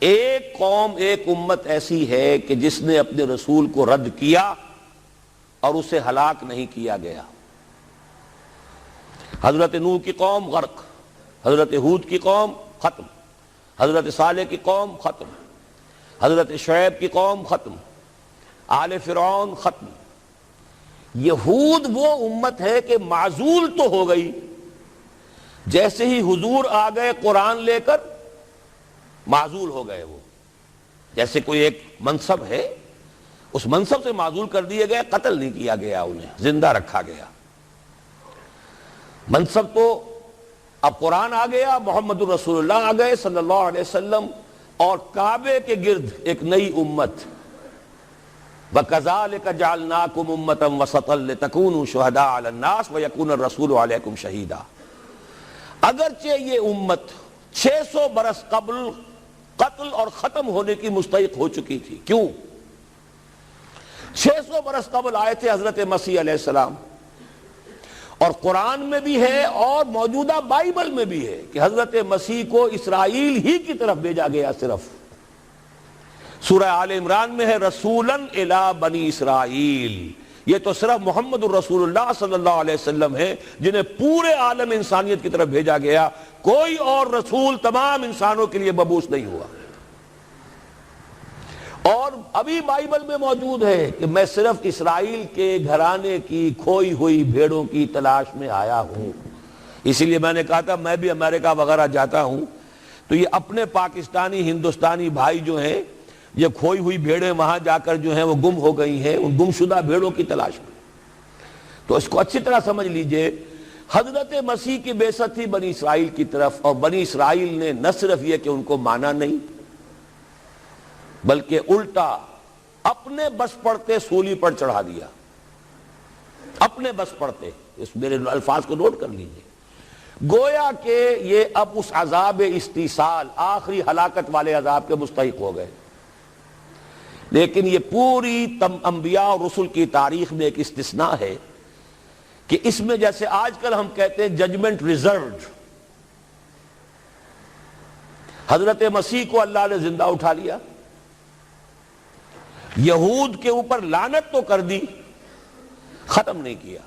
ایک قوم، ایک امت ایسی ہے کہ جس نے اپنے رسول کو رد کیا اور اسے ہلاک نہیں کیا گیا۔ حضرت نوح کی قوم غرق، حضرت ہود کی قوم ختم، حضرت صالح کی قوم ختم، حضرت شعیب کی قوم ختم، آل فرعون ختم۔ یہود وہ امت ہے کہ معزول تو ہو گئی، جیسے ہی حضور آ گئے قرآن لے کر معزول ہو گئے۔ وہ جیسے کوئی ایک منصب ہے، اس منصب سے معزول کر دیے گئے، قتل نہیں کیا گیا، انہیں زندہ رکھا گیا۔ منصب تو اب قرآن آ گیا، محمد الرسول اللہ آ گئے صلی اللہ علیہ وسلم، اور کعبے کے گرد ایک نئی امت۔ وَكَذَلِكَ جَعَلْنَاكُمْ أُمَّةً وَسَطًا لِتَكُونُوا شُهَدَاءَ عَلَى النَّاسِ وَيَكُونَ الرَّسُولُ عَلَيْكُمْ شَهِيدًا۔ اگرچہ یہ امت 600 برس قبل قتل اور ختم ہونے کی مستحق ہو چکی تھی۔ کیوں؟ 600 برس قبل آئے تھے حضرت مسیح علیہ السلام، اور قرآن میں بھی ہے اور موجودہ بائبل میں بھی ہے کہ حضرت مسیح کو اسرائیل ہی کی طرف بھیجا گیا۔ صرف سورہ آل عمران میں ہے رسولاً الی بنی اسرائیل، یہ تو صرف محمد الرسول اللہ صلی اللہ علیہ وسلم ہے جنہیں پورے عالم انسانیت کی طرف بھیجا گیا، کوئی اور رسول تمام انسانوں کے لیے مبعوث نہیں ہوا۔ اور ابھی بائبل میں موجود ہے کہ میں صرف اسرائیل کے گھرانے کی کھوئی ہوئی بھیڑوں کی تلاش میں آیا ہوں۔ اسی لیے میں نے کہا تھا میں بھی امریکہ وغیرہ جاتا ہوں تو یہ اپنے پاکستانی ہندوستانی بھائی جو ہیں، یہ کھوئی ہوئی بھیڑیں وہاں جا کر جو ہیں وہ گم ہو گئی ہیں، ان گمشدہ بھیڑوں کی تلاش میں۔ تو اس کو اچھی طرح سمجھ لیجئے، حضرت مسیح کی بعثت تھی بنی اسرائیل کی طرف، اور بنی اسرائیل نے نہ صرف یہ کہ ان کو مانا نہیں، بلکہ الٹا اپنے بس پڑتے سولی پر چڑھا دیا، اپنے بس پڑتے۔ اس میرے الفاظ کو نوٹ کر لیجئے، گویا کہ یہ اب اس عذاب استیصال، آخری ہلاکت والے عذاب کے مستحق ہو گئے۔ لیکن یہ پوری انبیاء اور رسل کی تاریخ میں ایک استثناء ہے کہ اس میں جیسے آج کل ہم کہتے ہیں ججمنٹ ریزروڈ، حضرت مسیح کو اللہ نے زندہ اٹھا لیا، یہود کے اوپر لعنت تو کر دی، ختم نہیں کیا۔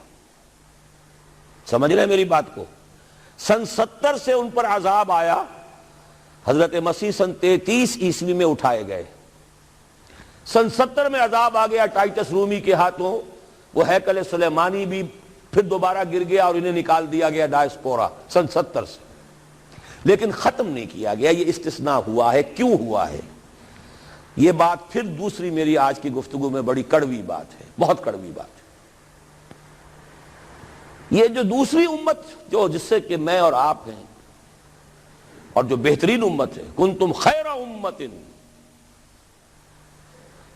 سمجھ رہے ہیں میری بات کو؟ سن 70 سے ان پر عذاب آیا، حضرت مسیح سن 33 عیسوی میں اٹھائے گئے۔ سن 70 میں عذاب آ گیا ٹائٹس رومی کے ہاتھوں، وہ ہیکل سلیمانی بھی پھر دوبارہ گر گیا اور انہیں نکال دیا گیا ڈائسپورا سن 70 سے، لیکن ختم نہیں کیا گیا۔ یہ استثناء ہوا ہے۔ کیوں ہوا ہے؟ یہ بات پھر دوسری میری آج کی گفتگو میں بڑی کڑوی بات ہے، بہت کڑوی بات ہے۔ یہ جو دوسری امت جو جس سے کہ میں اور آپ ہیں، اور جو بہترین امت ہے، کنتم خیر امت،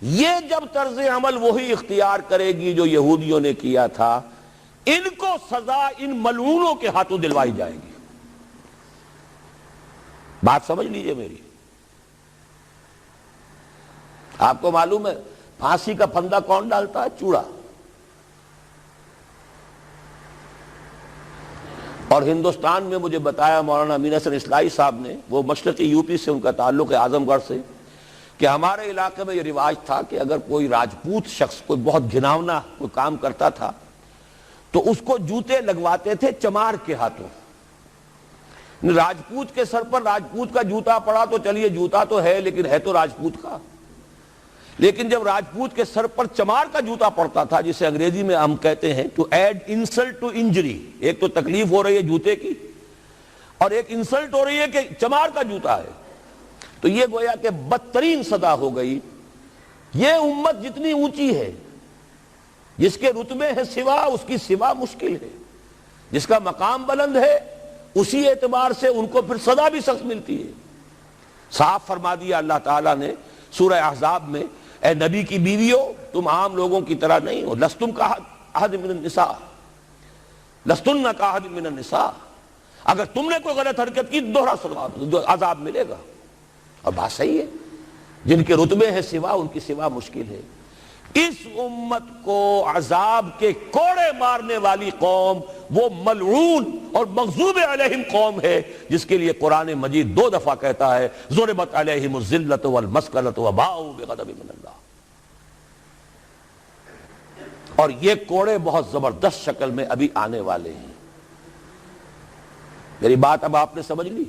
یہ جب طرز عمل وہی اختیار کرے گی جو یہودیوں نے کیا تھا، ان کو سزا ان ملعونوں کے ہاتھوں دلوائی جائے گی۔ بات سمجھ لیجئے میری۔ آپ کو معلوم ہے پھانسی کا پھندا کون ڈالتا ہے؟ چوڑا۔ اور ہندوستان میں مجھے بتایا مولانا امین حسن اصلاحی صاحب نے، وہ مشرقی یوپی سے ان کا تعلق ہے، اعظم گڑھ سے، کہ ہمارے علاقے میں یہ رواج تھا کہ اگر کوئی راجپوت شخص کوئی بہت گھناونا کوئی کام کرتا تھا تو اس کو جوتے لگواتے تھے چمار کے ہاتھوں۔ راجپوت کے سر پر راجپوت کا جوتا پڑا تو چلیے جوتا تو ہے، لیکن ہے تو راجپوت کا۔ لیکن جب راجپوت کے سر پر چمار کا جوتا پڑتا تھا، جسے انگریزی میں ہم کہتے ہیں to add insult to injury, ایک تو تکلیف ہو رہی ہے جوتے کی، اور ایک انسلٹ ہو رہی ہے کہ چمار کا جوتا ہے، تو یہ گویا کہ بدترین سزا ہو گئی۔ یہ امت جتنی اونچی ہے، جس کے رتبے ہے سوا، اس کی سوا مشکل ہے، جس کا مقام بلند ہے اسی اعتبار سے ان کو پھر سزا بھی سخت ملتی ہے۔ صاف فرما دیا اللہ تعالیٰ نے سورہ احزاب میں، اے نبی کی بیویوں تم عام لوگوں کی طرح نہیں ہو، لستم کاحد من النساء، لستن کاحد من النساء، اگر تم نے کوئی غلط حرکت کی دوہرا سزا عذاب ملے گا۔ اور بات صحیح ہے، جن کے رتبے ہیں سوا ان کی سوا مشکل ہے۔ اس امت کو عذاب کے کوڑے مارنے والی قوم وہ ملعون اور مغضوب علیہم قوم ہے جس کے لیے قرآن مجید 2 دفعہ کہتا ہے ضربت علیہم الذلۃ والمسکنۃ وباؤوا بغضب من اللہ. اور یہ کوڑے بہت زبردست شکل میں ابھی آنے والے ہیں. میری بات اب آپ نے سمجھ لی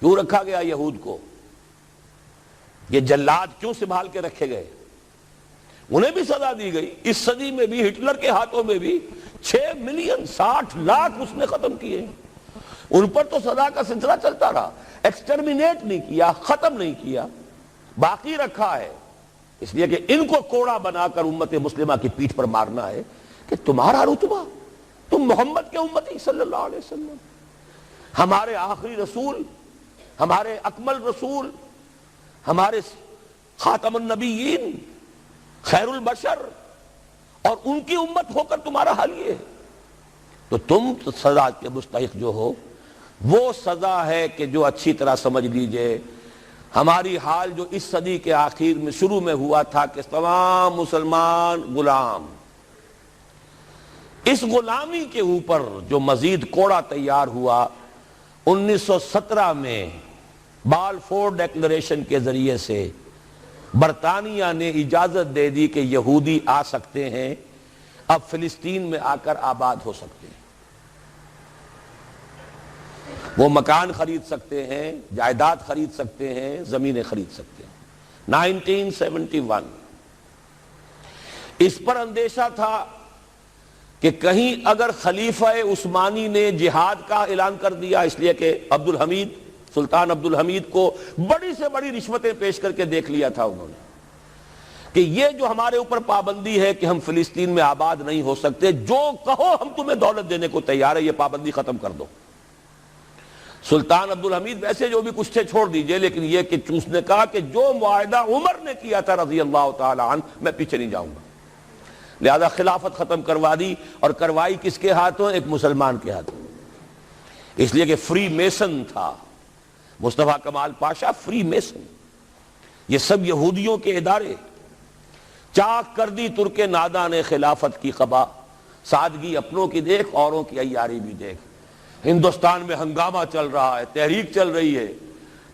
کیوں رکھا گیا یہود کو, یہ جلاد کیوں سنبھال کے رکھے گئے. انہیں بھی سزا دی گئی, اس صدی میں بھی ہٹلر کے ہاتھوں میں بھی 6 ملین 60 لاکھ اس نے ختم کیے, ان پر تو سزا کا سلسلہ چلتا رہا, ایکسٹرمینیٹ نہیں کیا, ختم نہیں کیا, باقی رکھا ہے. اس لیے کہ ان کو کوڑا بنا کر امت مسلمہ کی پیٹھ پر مارنا ہے کہ تمہارا رتبہ, تم محمد کے امتی صلی اللہ علیہ وسلم, ہمارے آخری رسول, ہمارے اکمل رسول, ہمارے خاتم النبیین, خیر البشر, اور ان کی امت ہو کر تمہارا حال یہ ہے. تو تم سزا کے مستحق جو ہو, وہ سزا ہے کہ جو اچھی طرح سمجھ لیجئے ہماری حال جو اس صدی کے آخر میں شروع میں ہوا تھا کہ تمام مسلمان غلام, اس غلامی کے اوپر جو مزید کوڑا تیار ہوا 1917 میں بالفور ڈیکلریشن کے ذریعے سے برطانیہ نے اجازت دے دی کہ یہودی آ سکتے ہیں, اب فلسطین میں آ کر آباد ہو سکتے ہیں, وہ مکان خرید سکتے ہیں, جائیداد خرید سکتے ہیں, زمینیں خرید سکتے ہیں. 1971 اس پر اندیشہ تھا کہ کہیں اگر خلیفہ عثمانی نے جہاد کا اعلان کر دیا, اس لیے کہ عبدالحمید, سلطان عبدالحمید کو بڑی سے بڑی رشوتیں پیش کر کے دیکھ لیا تھا انہوں نے کہ یہ جو ہمارے اوپر پابندی ہے کہ ہم فلسطین میں آباد نہیں ہو سکتے, جو کہو ہم تمہیں دولت دینے کو تیار ہے, یہ پابندی ختم کر دو. سلطان عبدالحمید ویسے جو بھی کچھ تھے چھوڑ دیجئے, لیکن یہ کہ اس نے کہا کہ جو معاہدہ عمر نے کیا تھا رضی اللہ تعالی عنہ, میں پیچھے نہیں جاؤں گا. لہذا خلافت ختم کروا دی, اور کروائی کس کے ہاتھوں؟ ایک مسلمان کے ہاتھوں. اس لیے کہ فری میسن تھا مصطفیٰ کمال پاشا, فری میسن. یہ سب یہودیوں کے ادارے. چاک کر دی ترک نادا نے خلافت کی قبا, سادگی اپنوں کی دیکھ, اوروں کی عیاری بھی دیکھ. ہندوستان میں ہنگامہ چل رہا ہے, تحریک چل رہی ہے,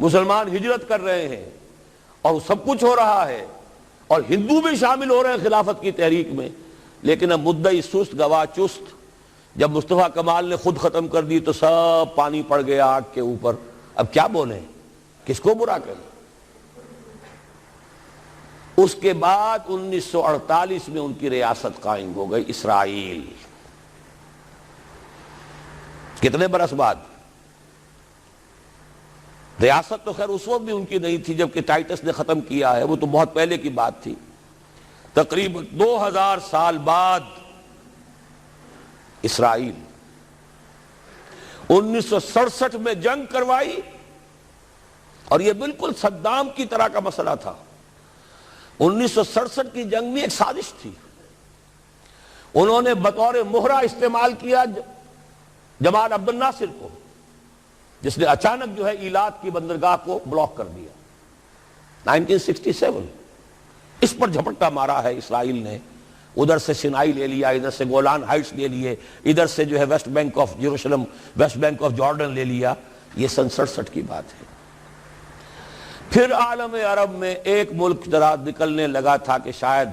مسلمان ہجرت کر رہے ہیں, اور سب کچھ ہو رہا ہے, اور ہندو بھی شامل ہو رہے ہیں خلافت کی تحریک میں. لیکن اب مدعی سست گواہ چست. جب مصطفیٰ کمال نے خود ختم کر دی تو سب پانی پڑ گیا آگ کے اوپر. اب کیا بولیں, کس کو برا کریں. اس کے بعد 1948 میں ان کی ریاست قائم ہو گئی اسرائیل. کتنے برس بعد؟ ریاست تو خیر اس وقت بھی ان کی نہیں تھی جبکہ ٹائٹس نے ختم کیا ہے, وہ تو بہت پہلے کی بات تھی. تقریباً 2000 سال بعد اسرائیل 1967 میں جنگ کروائی, اور یہ بالکل صدام کی طرح کا مسئلہ تھا. 1967 کی جنگ میں ایک سازش تھی. انہوں نے بطور مہرہ استعمال کیا جمال عبد الناصر کو, جس نے اچانک جو ہے ایلات کی بندرگاہ کو بلاک کر دیا. 1967 اس پر جھپٹا مارا ہے اسرائیل نے. ادھر سے سینائی لے لیا, ادھر سے گولان ہائٹس لے لیے, ادھر سے جو ہے west bank of Jerusalem, west bank of Jordan لے لیا. یہ 67 کی بات ہے. پھر عالم عرب میں ایک ملک ذرا نکلنے لگا تھا کہ شاید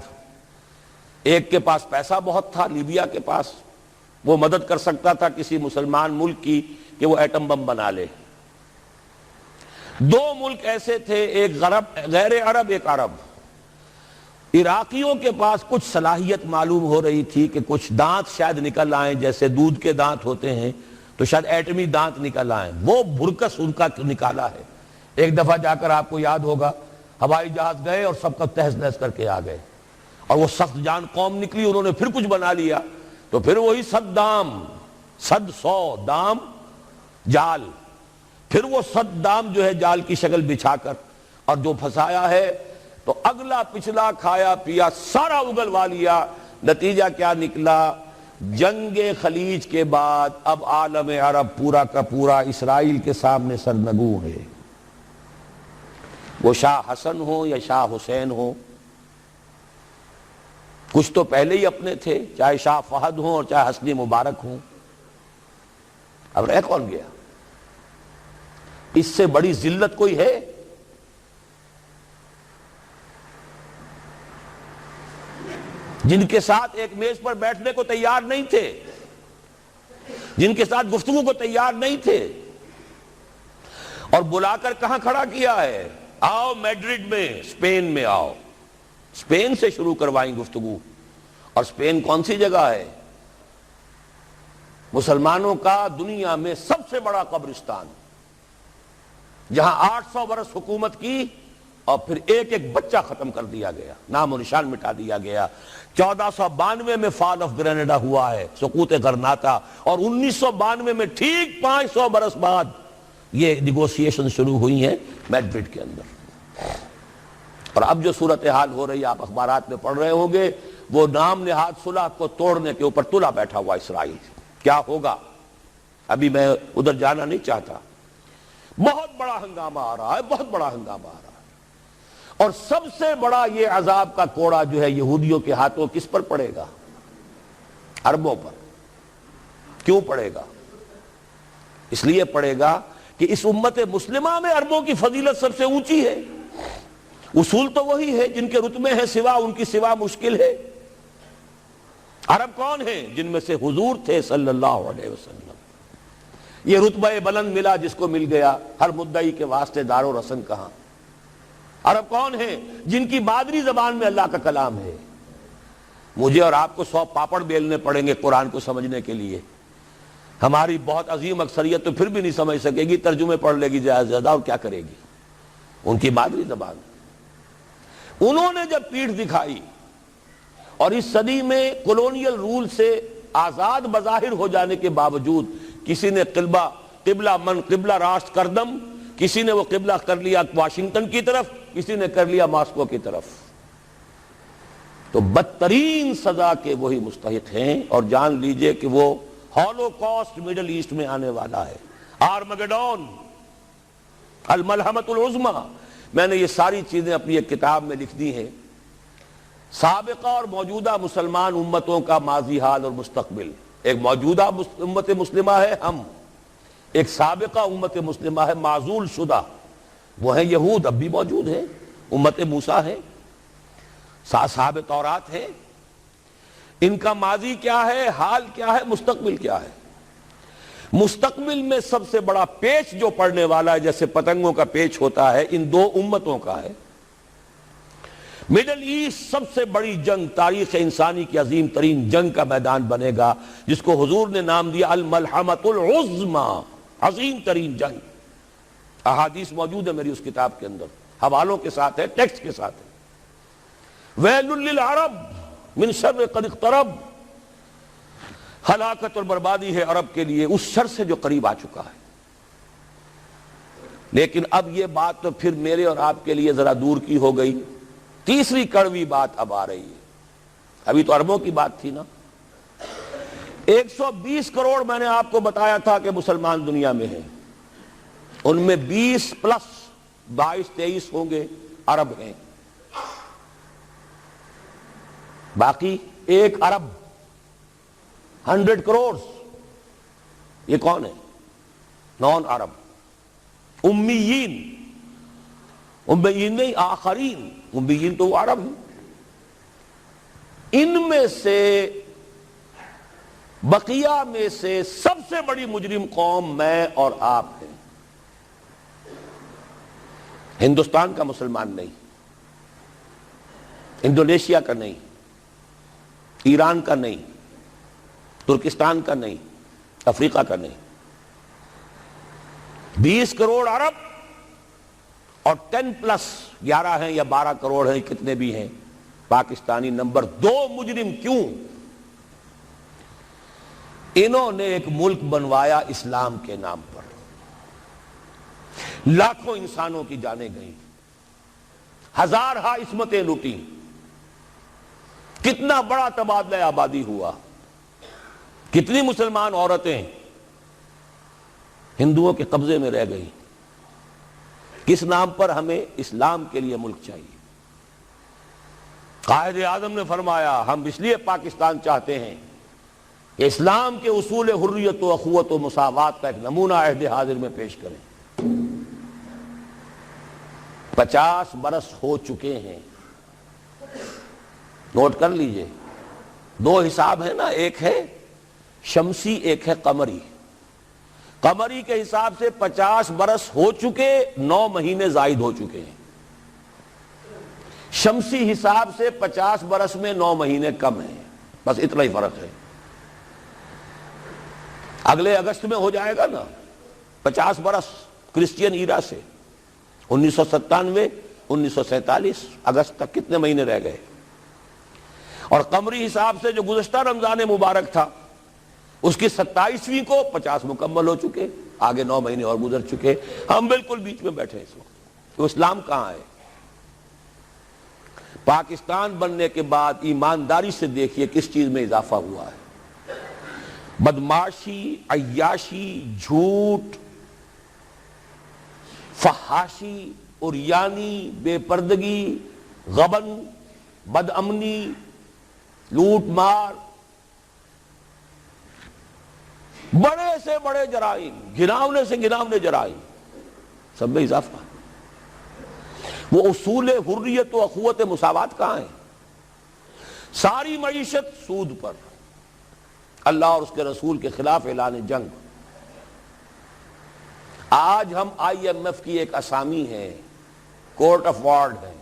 ایک کے پاس پیسہ بہت تھا, لیبیا کے پاس, وہ مدد کر سکتا تھا کسی مسلمان ملک کی کہ وہ ایٹم بم بنا لے. 2 ملک ایسے تھے, ایک غیر عرب, ایک عرب. عراقیوں کے پاس کچھ صلاحیت معلوم ہو رہی تھی کہ کچھ دانت شاید نکل آئیں, جیسے دودھ کے دانت ہوتے ہیں تو شاید ایٹمی دانت نکل آئیں. وہ بھرکس ان کا نکالا ہے. ایک دفعہ جا کر آپ کو یاد ہوگا ہوائی جہاز گئے اور سب کا تہس نہس کر کے آ گئے, اور وہ سخت جان قوم نکلی, انہوں نے پھر کچھ بنا لیا. تو پھر وہی 100 دام جال, پھر وہ 100 دام جو ہے جال کی شکل بچھا کر, اور جو پھنسایا ہے تو اگلا پچھلا کھایا پیا سارا اگلوا لیا. نتیجہ کیا نکلا؟ جنگ خلیج کے بعد اب عالم عرب پورا کا پورا اسرائیل کے سامنے سرنگوں ہے. وہ شاہ حسن ہو یا شاہ حسین ہو, کچھ تو پہلے ہی اپنے تھے، چاہے شاہ فہد ہوں اور چاہے حسنی مبارک ہوں، اب رہ کون گیا؟ اس سے بڑی ذلت کوئی ہے؟ جن کے ساتھ ایک میز پر بیٹھنے کو تیار نہیں تھے، جن کے ساتھ گفتگو کو تیار نہیں تھے، اور بلا کر کہاں کھڑا کیا ہے؟ آؤ میڈرڈ میں، اسپین میں آؤ، اسپین سے شروع کروائیں گفتگو۔ اور اسپین کون سی جگہ ہے؟ مسلمانوں کا دنیا میں سب سے بڑا قبرستان، جہاں 800 برس حکومت کی اور پھر ایک ایک بچہ ختم کر دیا گیا، نام و نشان مٹا دیا گیا۔ 1492 میں فال آف گرینیڈا ہوا ہے، سقوط غرناطہ، اور 1992 میں ٹھیک 500 برس بعد یہ نیگوسیشن شروع ہوئی ہیں میڈرڈ کے اندر۔ اور اب جو صورتحال ہو رہی ہے، آپ اخبارات میں پڑھ رہے ہوں گے، وہ نام نہاد صلح کو توڑنے کے اوپر تلا بیٹھا ہوا اسرائیل۔ کیا ہوگا؟ ابھی میں ادھر جانا نہیں چاہتا۔ بہت بڑا ہنگامہ آ رہا ہے، بہت بڑا ہنگامہ آ رہا ہے، اور سب سے بڑا یہ عذاب کا کوڑا جو ہے یہودیوں کے ہاتھوں کس پر پڑے گا؟ عربوں پر۔ کیوں پڑے گا؟ اس لیے پڑے گا کہ اس امت مسلمہ میں عربوں کی فضیلت سب سے اونچی ہے۔ اصول تو وہی ہے، جن کے رتبے ہیں سوا ان کی سوا مشکل ہے۔ عرب کون ہیں؟ جن میں سے حضور تھے صلی اللہ علیہ وسلم۔ یہ رتبہ بلند ملا جس کو مل گیا، ہر مدعی کے واسطے دار و رسن کہاں۔ عرب کون ہیں؟ جن کی مادری زبان میں اللہ کا کلام ہے۔ مجھے اور آپ کو 100 پاپڑ بیلنے پڑیں گے قرآن کو سمجھنے کے لیے، ہماری بہت عظیم اکثریت تو پھر بھی نہیں سمجھ سکے گی، ترجمے پڑھ لے گی زیادہ سے زیادہ، اور کیا کرے گی؟ ان کی مادری زبان۔ انہوں نے جب پیٹھ دکھائی اور اس صدی میں کولونیل رول سے آزاد بظاہر ہو جانے کے باوجود کسی نے قبلہ راست کردم، کسی نے وہ قبلہ کر لیا واشنگٹن کی طرف، کسی نے کر لیا ماسکو کی طرف، تو بدترین سزا کے وہی مستحق ہیں۔ اور جان لیجئے کہ وہ ہولوکاسٹ مڈل ایسٹ میں آنے والا ہے، آرمگڈون، الملحمۃ العظمیٰ۔ میں نے یہ ساری چیزیں اپنی ایک کتاب میں لکھ دی ہیں، سابقہ اور موجودہ مسلمان امتوں کا ماضی حال اور مستقبل۔ ایک موجودہ امت مسلمہ ہے ہم، ایک سابقہ امت مسلمہ ہے معزول شدہ، وہ ہیں یہود، اب بھی موجود ہیں، امت موسیٰ ہے، صاحب تورات ہے۔ ان کا ماضی کیا ہے، حال کیا ہے، مستقبل کیا ہے؟ مستقبل میں سب سے بڑا پیچ جو پڑنے والا ہے، جیسے پتنگوں کا پیچ ہوتا ہے، ان دو امتوں کا ہے۔ مڈل ایسٹ سب سے بڑی جنگ، تاریخ انسانی کی عظیم ترین جنگ کا میدان بنے گا، جس کو حضور نے نام دیا الملحمۃ العظمیٰ، عظیم ترین جنگ۔ احادیث موجود ہے میری اس کتاب کے اندر، حوالوں کے ساتھ ہے، ٹیکسٹ کے ساتھ ہے۔ ویل للعرب من شر قد اقترب، ہلاکت اور بربادی ہے عرب کے لیے اس شر سے جو قریب آ چکا ہے۔ لیکن اب یہ بات تو پھر میرے اور آپ کے لیے ذرا دور کی ہو گئی۔ تیسری کڑوی بات اب آ رہی ہے۔ ابھی تو عربوں کی بات تھی نا۔ 120 کروڑ میں نے آپ کو بتایا تھا کہ مسلمان دنیا میں ہیں، ان میں 20 پلس 22-23 ہوں گے عرب ہیں، باقی 1 ارب 100 کروڑ یہ کون ہے؟ نان عرب، امیین، امیین نہیں آخرین، امیین تو وہ عرب ہیں۔ ان میں سے بقیہ میں سے سب سے بڑی مجرم قوم میں اور آپ ہیں۔ ہندوستان کا مسلمان نہیں، انڈونیشیا کا نہیں، ایران کا نہیں، ترکستان کا نہیں، افریقہ کا نہیں۔ 20 کروڑ عرب اور 10 پلس 11 ہیں یا 12 کروڑ ہیں، کتنے بھی ہیں پاکستانی نمبر 2 مجرم۔ کیوں؟ انہوں نے ایک ملک بنوایا اسلام کے نام پر، لاکھوں انسانوں کی جانیں گئیں، ہزارہا عصمتیں لوٹی، کتنا بڑا تبادلہ آبادی ہوا، کتنی مسلمان عورتیں ہندوؤں کے قبضے میں رہ گئی۔ کس نام پر؟ ہمیں اسلام کے لیے ملک چاہیے۔ قائد اعظم نے فرمایا ہم اس لیے پاکستان چاہتے ہیں کہ اسلام کے اصول حریت و اخوت و مساوات کا ایک نمونہ عہد حاضر میں پیش کریں۔ 50 برس ہو چکے ہیں، نوٹ کر لیجئے، 2 حساب ہیں نا، ایک ہے شمسی ایک ہے قمری۔ قمری کے حساب سے 50 برس ہو چکے، 9 مہینے زائد ہو چکے ہیں۔ شمسی حساب سے 50 برس میں 9 مہینے کم ہیں، بس اتنا ہی فرق ہے۔ اگلے اگست میں ہو جائے گا نا 50 برس کرسچین ایرا سے، 1997 1947 اگست تک کتنے مہینے رہ گئے؟ اور قمری حساب سے جو گزشتہ رمضان مبارک تھا اس کی 27ویں کو 50 مکمل ہو چکے، آگے 9 مہینے اور گزر چکے، ہم بالکل بیچ میں بیٹھے اس وقت۔ تو اسلام کہاں ہے؟ پاکستان بننے کے بعد ایمانداری سے دیکھیے کس چیز میں اضافہ ہوا ہے۔ بدمعاشی، عیاشی، جھوٹ، فحاشی، عریانی، بے پردگی، غبن، بد امنی، لوٹ مار، بڑے سے بڑے جرائم، گھناونے سے گھناونے جرائم، سب میں اضافہ۔ وہ اصول حریت و اخوت مساوات کہاں ہیں؟ ساری معیشت سود پر، اللہ اور اس کے رسول کے خلاف اعلان جنگ۔ آج ہم IMF کی ایک اسامی ہے، کورٹ آف وارڈ ہے،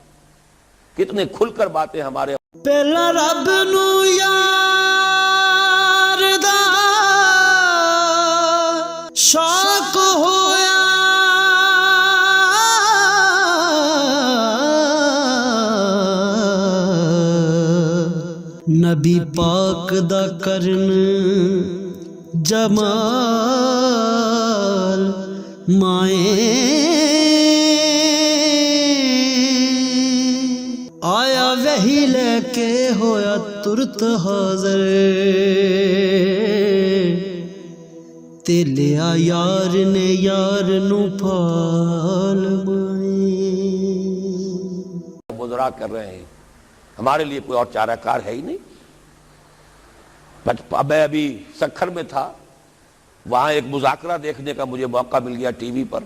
کتنے کھل کر باتیں ہمارے پہلا رب نو یار دا شوق ہویا، نبی پاک دا کرن جمال آیا وحی لے کے ہویا ترت حاضر، تے لیا یار نے یار نو پھال مائیں۔ مذرا کر رہے ہیں، ہمارے لیے کوئی اور چارہ کار ہے ہی نہیں۔ میں ابھی سکھر میں تھا، وہاں ایک مذاکرہ دیکھنے کا مجھے موقع مل گیا ٹی وی پر۔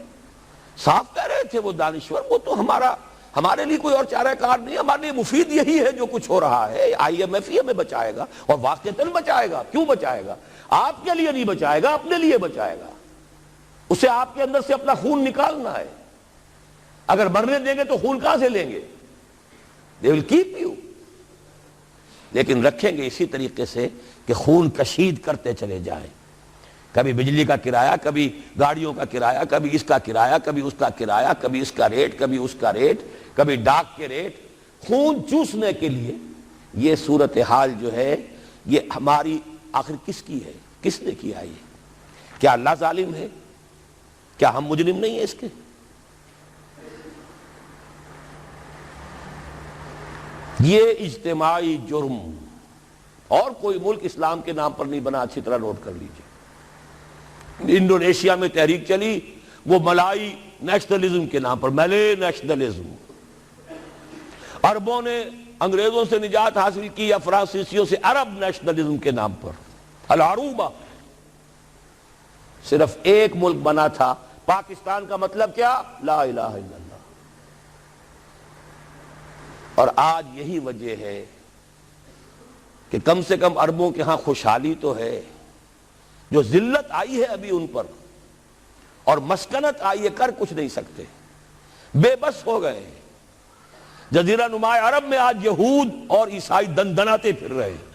صاف کہہ رہے تھے وہ دانشور، وہ تو ہمارے لیے کوئی اور چارہ کار نہیں، ہمارے لیے مفید یہی ہے جو کچھ ہو رہا ہے۔ IMF ہی ہمیں بچائے گا، اور واقعتاً بچائے گا۔ کیوں بچائے گا؟ آپ کے لیے نہیں بچائے گا، اپنے لیے بچائے گا۔ اسے آپ کے اندر سے اپنا خون نکالنا ہے۔ اگر مرنے دیں گے تو خون کہاں سے لیں گے؟ They will keep you۔ لیکن رکھیں گے اسی طریقے سے کہ خون کشید کرتے چلے جائیں، کبھی بجلی کا کرایہ، کبھی گاڑیوں کا کرایہ، کبھی اس کا کرایہ، کبھی اس کا کرایہ، کبھی اس کا ریٹ، کبھی اس کا ریٹ، کبھی ڈاک کے ریٹ، خون چوسنے کے لیے۔ یہ صورتحال جو ہے یہ ہماری آخر کس کی ہے؟ کس نے کیا یہ؟ کیا اللہ ظالم ہے؟ کیا ہم مجرم نہیں ہیں اس کے؟ یہ اجتماعی جرم، اور کوئی ملک اسلام کے نام پر نہیں بنا، اچھی طرح نوٹ کر لیجئے۔ انڈونیشیا میں تحریک چلی، وہ ملائی نیشنلزم کے نام پر، ملے نیشنلزم۔ عربوں نے انگریزوں سے نجات حاصل کی، یا فرانسیسیوں سے، عرب نیشنلزم کے نام پر، العروبہ۔ صرف ایک ملک بنا تھا، پاکستان کا مطلب کیا؟ لا الہ الا اللہ۔ اور آج یہی وجہ ہے کہ کم سے کم عربوں کے ہاں خوشحالی تو ہے، جو ذلت آئی ہے ابھی ان پر، اور مسکنت آئی ہے، کر کچھ نہیں سکتے، بے بس ہو گئے۔ جزیرہ نما عرب میں آج یہود اور عیسائی دندناتے پھر رہے ہیں،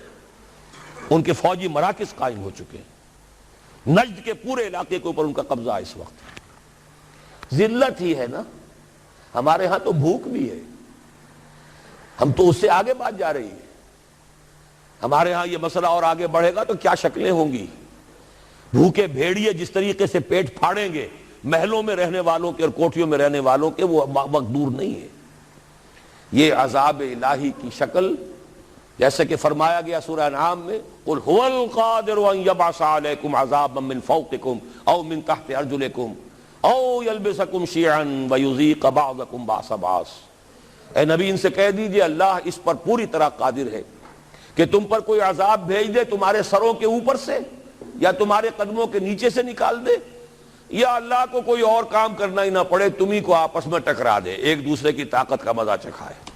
ان کے فوجی مراکز قائم ہو چکے ہیں، نجد کے پورے علاقے کے اوپر ان کا قبضہ ہے اس وقت۔ ذلت ہی ہے نا۔ ہمارے ہاں تو بھوک بھی ہے، ہم تو اس سے آگے بات جا رہی ہے۔ ہمارے ہاں یہ مسئلہ اور آگے بڑھے گا تو کیا شکلیں ہوں گی۔ بھوکے بھیڑیے جس طریقے سے پیٹ پھاڑیں گے محلوں میں رہنے والوں کے اور کوٹھیوں میں رہنے والوں کے، وہ وقت دور نہیں ہے۔ یہ عذاب الہی کی شکل، جیسے کہ فرمایا گیا سورہ انعام میں، قُلْ هُوَ الْقَادِرُ أَن يَبْعَثَ عَلَيْكُمْ عَذَابًا مِّن فَوْقِكُمْ أَوْ مِن تَحْتِ أَرْجُلِكُمْ أَوْ يَلْبِسَكُمْ شِيَعًا وَيُذِيقَ بَعْضَكُمْ بَأْسَ بَعْضٍ۔ اے نبی ان سے کہہ دیجئے اللہ اس پر پوری طرح قادر ہے کہ تم پر کوئی عذاب بھیج دے تمہارے سروں کے اوپر سے یا تمہارے قدموں کے نیچے سے نکال دے، یا اللہ کو کوئی اور کام کرنا ہی نہ پڑے، تمہیں کو آپس میں ٹکرا دے، ایک دوسرے کی طاقت کا مزہ چکھائے۔